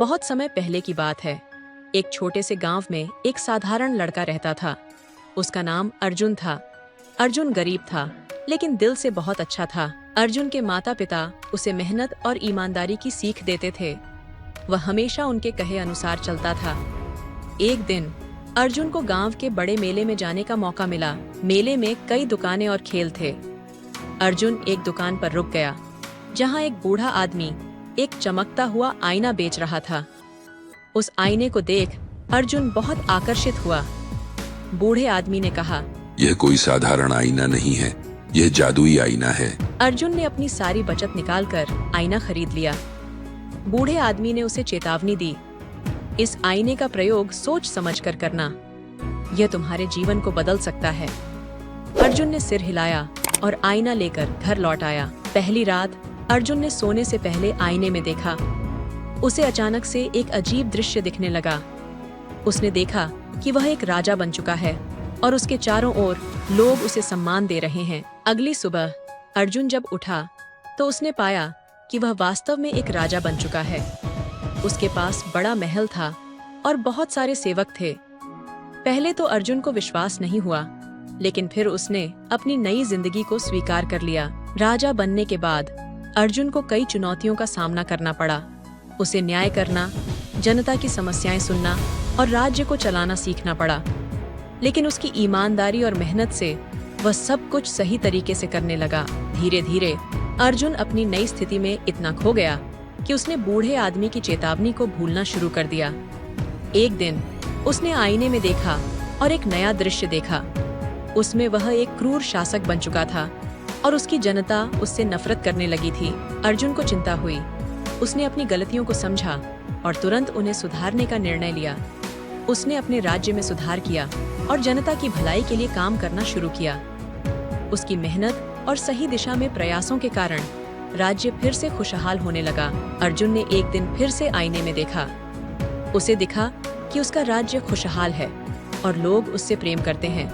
बहुत समय पहले की बात है। एक छोटे से गांव में एक साधारण लड़का रहता था। उसका नाम अर्जुन था। अर्जुन गरीब था, लेकिन दिल से बहुत अच्छा था। अर्जुन के माता पिता उसे मेहनत और ईमानदारी की सीख देते थे। वह हमेशा उनके कहे अनुसार चलता था। एक दिन अर्जुन को गांव के बड़े मेले में जाने का मौका मिला। मेले में कई दुकानें और खेल थे। अर्जुन एक दुकान पर रुक गया, जहां एक बूढ़ा आदमी एक चमकता हुआ आईना बेच रहा था। उस आईने को देख अर्जुन बहुत आकर्षित हुआ। बूढ़े आदमी ने कहा, यह कोई साधारण आईना नहीं है, यह जादुई आईना है। अर्जुन ने अपनी सारी बचत निकालकर आईना खरीद लिया। बूढ़े आदमी ने उसे चेतावनी दी, इस आईने का प्रयोग सोच समझकर करना, यह तुम्हारे जीवन को बदल सकता है। अर्जुन ने सिर हिलाया और आईना लेकर घर लौट आया। पहली रात अर्जुन ने सोने से पहले आईने में देखा। उसे अचानक से एक अजीब दृश्य दिखने लगा। उसने देखा कि वह एक राजा बन चुका है और उसके चारों ओर लोग उसे सम्मान दे रहे हैं। अगली सुबह अर्जुन जब उठा तो उसने पाया कि वह वास्तव में एक राजा बन चुका है। उसके पास बड़ा महल था और बहुत सारे सेवक थे। पहले तो अर्जुन को विश्वास नहीं हुआ, लेकिन फिर उसने अपनी नई जिंदगी को स्वीकार कर लिया। राजा बनने के बाद अर्जुन को कई चुनौतियों का सामना करना पड़ा। उसे न्याय करना, जनता की समस्याएं सुनना और राज्य को चलाना सीखना पड़ा। लेकिन उसकी ईमानदारी और मेहनत से वह सब कुछ सही तरीके से करने लगा। धीरे धीरे अर्जुन अपनी नई स्थिति में इतना खो गया कि उसने बूढ़े आदमी की चेतावनी को भूलना शुरू कर दिया। एक दिन उसने आईने में देखा और एक नया दृश्य देखा। उसमें वह एक क्रूर शासक बन चुका था और उसकी जनता उससे नफरत करने लगी थी। अर्जुन को चिंता हुई। उसने अपनी गलतियों को समझा और तुरंत उन्हें सुधारने का निर्णय लिया। उसने अपने राज्य में सुधार किया और जनता की भलाई के लिए काम करना शुरू किया। उसकी मेहनत और सही दिशा में प्रयासों के कारण राज्य फिर से खुशहाल होने लगा। अर्जुन ने एक दिन फिर से आईने में देखा। उसे दिखा कि उसका राज्य खुशहाल है और लोग उससे प्रेम करते हैं।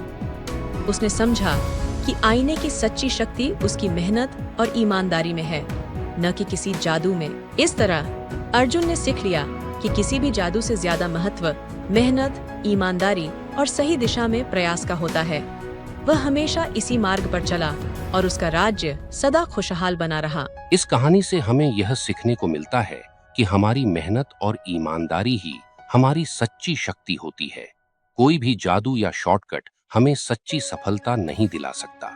उसने समझा कि आईने की सच्ची शक्ति उसकी मेहनत और ईमानदारी में है, न कि किसी जादू में। इस तरह अर्जुन ने सीख लिया कि किसी भी जादू से ज्यादा महत्व मेहनत, ईमानदारी और सही दिशा में प्रयास का होता है। वह हमेशा इसी मार्ग पर चला और उसका राज्य सदा खुशहाल बना रहा। इस कहानी से हमें यह सीखने को मिलता है कि हमारी मेहनत और ईमानदारी ही हमारी सच्ची शक्ति होती है। कोई भी जादू या शॉर्टकट हमें सच्ची सफलता नहीं दिला सकता।